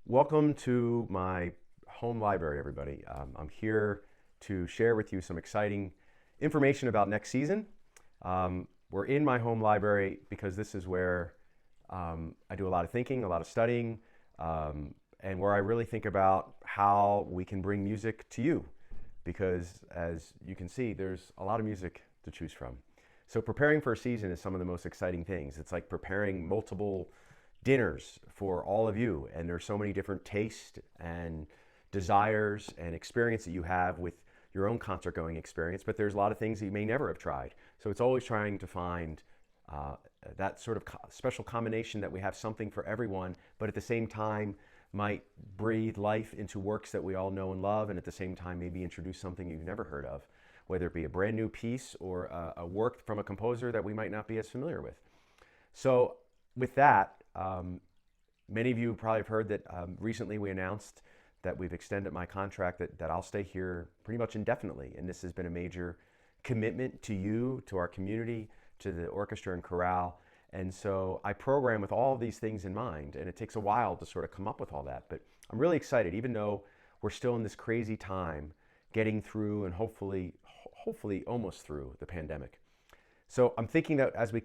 Welcome to my home library, everybody. I'm here to share with you some exciting information about next season. We're in my home library because this is where I do a lot of thinking, a lot of studying, and where I really think about how we can bring music to you. Because as you can see, there's a lot of music to choose from. So preparing for a season is some of the most exciting things. It's like preparing multiple dinners for all of you, and there's so many different tastes and desires and experience that you have with your own concert going experience, but there's a lot of things that you may never have tried. So it's always trying to find that sort of special combination that we have something for everyone, but at the same time might breathe life into works that we all know and love, and at the same time maybe introduce something you've never heard of, whether it be a brand new piece or a work from a composer that we might not be as familiar with. So with that, many of you probably have heard that recently we announced that we've extended my contract, that I'll stay here pretty much indefinitely. And this has been a major commitment to you, to our community, to the orchestra and chorale. And so I program with all of these things in mind, and it takes a while to sort of come up with all that. But I'm really excited, even though we're still in this crazy time, getting through and hopefully almost through the pandemic. So I'm thinking that as we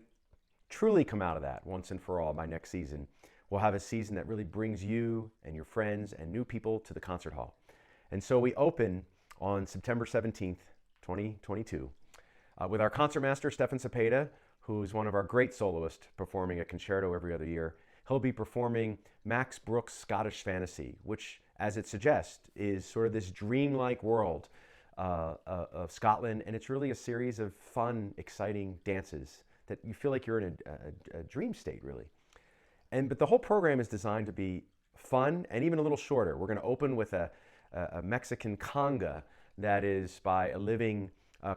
truly come out of that once and for all by next season, we'll have a season that really brings you and your friends and new people to the concert hall. And so we open on September 17th, 2022, with our concertmaster, Stefan Cepeda, who's one of our great soloists, performing a concerto every other year. He'll be performing Max Bruch's Scottish Fantasy, which, as it suggests, is sort of this dreamlike world of Scotland. And it's really a series of fun, exciting dances that you feel like you're in a dream state, really. But the whole program is designed to be fun and even a little shorter. We're going to open with a Mexican conga that is by a living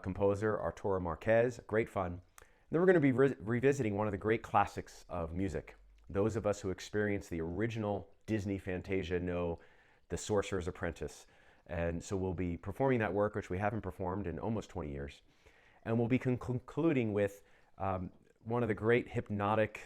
composer, Arturo Marquez, great fun. And then we're going to be revisiting one of the great classics of music. Those of us who experienced the original Disney Fantasia know The Sorcerer's Apprentice. And so we'll be performing that work, which we haven't performed in almost 20 years. And we'll be concluding with one of the great hypnotic,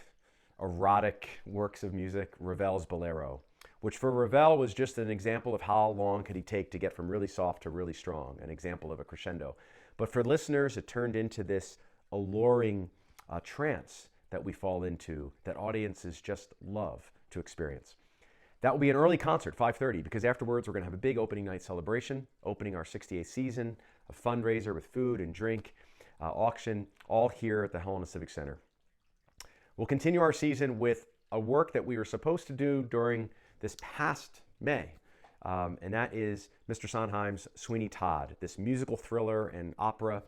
erotic works of music, Ravel's Bolero, which for Ravel was just an example of how long could he take to get from really soft to really strong, an example of a crescendo. But for listeners, it turned into this alluring trance that we fall into, that audiences just love to experience. That will be an early concert, 5:30, because afterwards we're going to have a big opening night celebration, opening our 68th season, a fundraiser with food and drink, auction, all here at the Helena Civic Center. We'll continue our season with a work that we were supposed to do during this past May, and that is Mr. Sondheim's Sweeney Todd, this musical thriller and opera.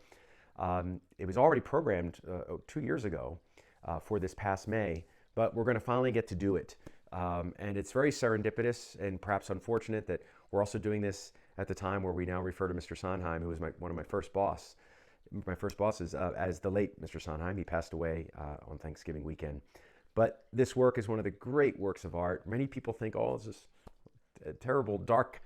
It was already programmed 2 years ago for this past May, but we're going to finally get to do it. And it's very serendipitous and perhaps unfortunate that we're also doing this at the time where we now refer to Mr. Sondheim, who was one of my first bosses, as the late Mr. Sondheim. He passed away on Thanksgiving weekend. But this work is one of the great works of art. Many people think, oh, it's this terrible, dark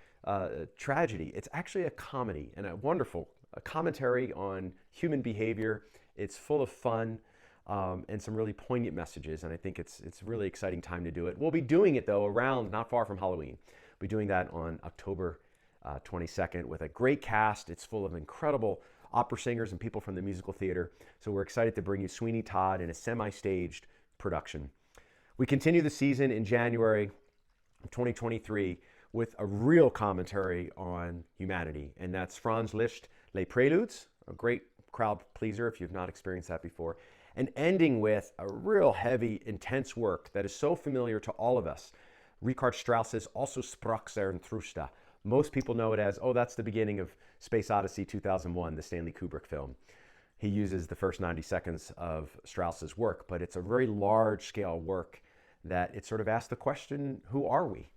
tragedy. It's actually a comedy and a wonderful commentary on human behavior. It's full of fun and some really poignant messages, and I think it's a really exciting time to do it. We'll be doing it, though, around not far from Halloween. We'll be doing that on October 22nd with a great cast. It's full of incredible opera singers and people from the musical theater. So we're excited to bring you Sweeney Todd in a semi-staged production. We continue the season in January of 2023 with a real commentary on humanity, and that's Franz Liszt, Les Preludes, a great crowd pleaser if you've not experienced that before, and ending with a real heavy, intense work that is so familiar to all of us, Richard Strauss's Also sprach Zarathustra. Most people know it as, oh, that's the beginning of Space Odyssey 2001, the Stanley Kubrick film. He uses the first 90 seconds of Strauss's work, but it's a very large-scale work that it sort of asks the question, who are we?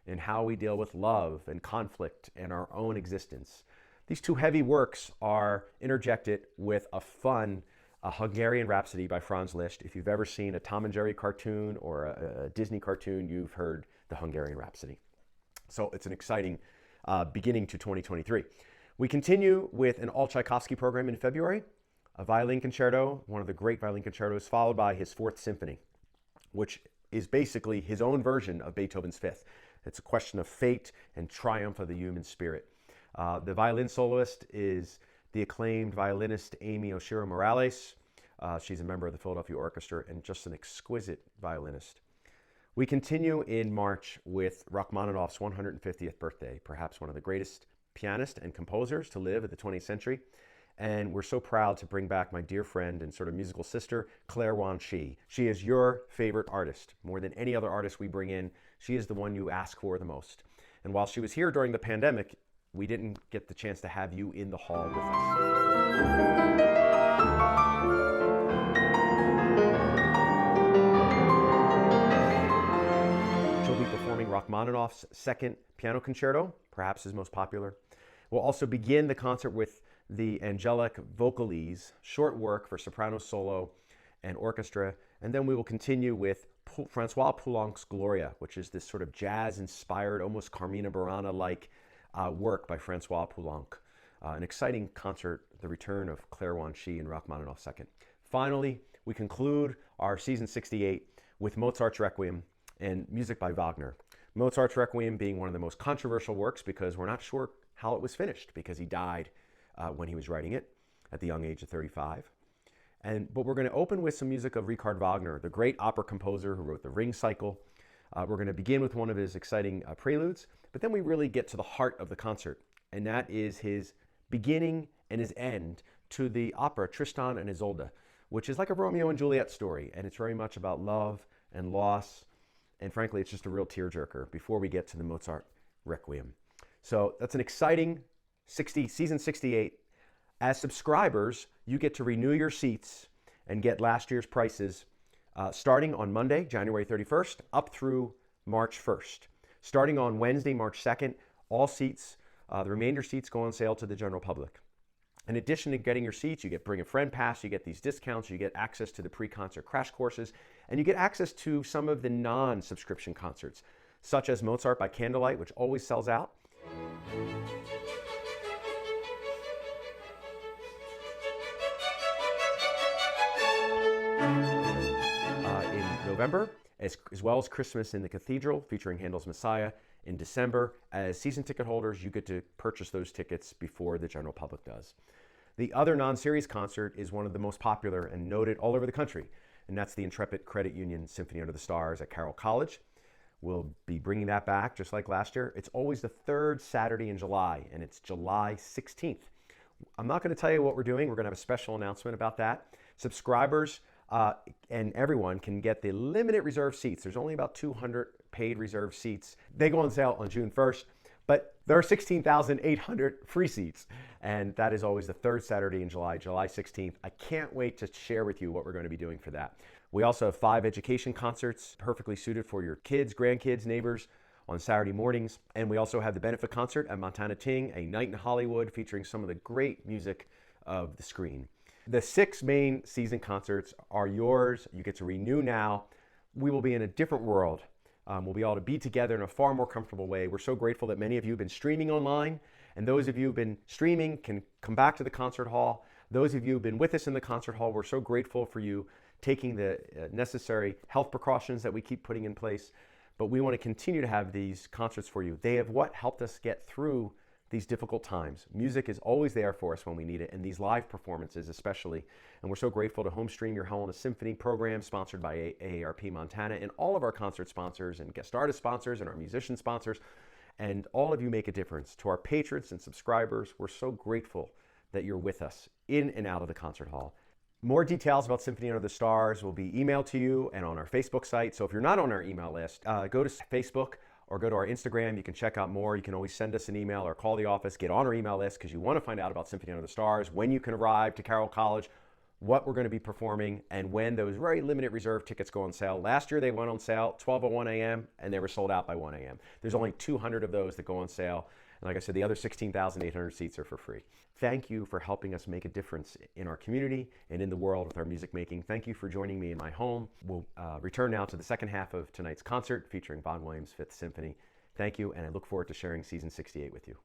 And how we deal with love and conflict and our own existence. These two heavy works are interjected with a fun Hungarian Rhapsody by Franz Liszt. If you've ever seen a Tom and Jerry cartoon or a Disney cartoon, you've heard the Hungarian Rhapsody. So it's an exciting beginning to 2023. We continue with an all Tchaikovsky program in February, a violin concerto, one of the great violin concertos, followed by his Fourth Symphony, which is basically his own version of Beethoven's Fifth. It's a question of fate and triumph of the human spirit. The violin soloist is the acclaimed violinist Amy Oshiro Morales. She's a member of the Philadelphia Orchestra and just an exquisite violinist. We continue in March with Rachmaninoff's 150th birthday, perhaps one of the greatest pianists and composers to live at the 20th century. And we're so proud to bring back my dear friend and sort of musical sister, Claire Wan-Shi. She is your favorite artist. More than any other artist we bring in, she is the one you ask for the most. And while she was here during the pandemic, we didn't get the chance to have you in the hall with us. Performing Rachmaninoff's second piano concerto, perhaps his most popular. We'll also begin the concert with the Angelic Vocalese, short work for soprano solo and orchestra, and then we will continue with Francois Poulenc's Gloria, which is this sort of jazz-inspired, almost Carmina Burana-like work by Francois Poulenc. An exciting concert, the return of Claire Wan-Shi and Rachmaninoff second. Finally, we conclude our season 68 with Mozart's Requiem and music by Wagner. Mozart's Requiem being one of the most controversial works because we're not sure how it was finished because he died when he was writing it at the young age of 35. But we're going to open with some music of Richard Wagner, the great opera composer who wrote the Ring Cycle. We're going to begin with one of his exciting preludes, but then we really get to the heart of the concert, and that is his beginning and his end to the opera Tristan and Isolde, which is like a Romeo and Juliet story, and it's very much about love and loss. And frankly, it's just a real tearjerker before we get to the Mozart Requiem. So that's an exciting season 68. As subscribers, you get to renew your seats and get last year's prices starting on Monday, January 31st, up through March 1st. Starting on Wednesday, March 2nd, all seats, the remainder seats go on sale to the general public. In addition to getting your seats, you get Bring a Friend Pass, you get these discounts, you get access to the pre-concert crash courses, and you get access to some of the non-subscription concerts, such as Mozart by Candlelight, which always sells out. In November, as well as Christmas in the Cathedral, featuring Handel's Messiah. In December, as season ticket holders, you get to purchase those tickets before the general public does. The other non-series concert is one of the most popular and noted all over the country, and that's the Intrepid Credit Union Symphony Under the Stars at Carroll College. We'll be bringing that back just like last year. It's always the third Saturday in July, and it's July 16th. I'm not going to tell you what we're doing. We're going to have a special announcement about that. Subscribers and everyone can get the limited reserve seats. There's only about 200 paid reserve seats. They go on sale on June 1st, but there are 16,800 free seats, and that is always the third Saturday in July, July 16th. I can't wait to share with you what we're going to be doing for that. We also have 5 education concerts perfectly suited for your kids, grandkids, neighbors on Saturday mornings, and we also have the benefit concert at Montana Ting, A Night in Hollywood, featuring some of the great music of the screen. The 6 main season concerts are yours. You get to renew now. We will be in a different world. We'll be able to be together in a far more comfortable way. We're so grateful that many of you have been streaming online, and those of you who've been streaming can come back to the concert hall. Those of you who've been with us in the concert hall, we're so grateful for you taking the necessary health precautions that we keep putting in place. But we want to continue to have these concerts for you. They have what helped us get through these difficult times. Music is always there for us when we need it, and these live performances especially. And we're so grateful to home stream your Helena Symphony program sponsored by AARP Montana, and all of our concert sponsors and guest artist sponsors and our musician sponsors. And all of you make a difference. To our patrons and subscribers, we're so grateful that you're with us in and out of the concert hall. More details about Symphony Under the Stars will be emailed to you and on our Facebook site. So if you're not on our email list, go to Facebook or go to our Instagram. You can check out more. You can always send us an email or call the office. Get on our email list because you want to find out about Symphony Under the Stars, when you can arrive to Carroll College, what we're going to be performing, and when those very limited reserve tickets go on sale. Last year they went on sale 12:01 a.m. and they were sold out by 1 a.m. There's only 200 of those that go on sale. And like I said, the other 16,800 seats are for free. Thank you for helping us make a difference in our community and in the world with our music making. Thank you for joining me in my home. We'll return now to the second half of tonight's concert featuring Beethovens Fifth Symphony. Thank you, and I look forward to sharing season 68 with you.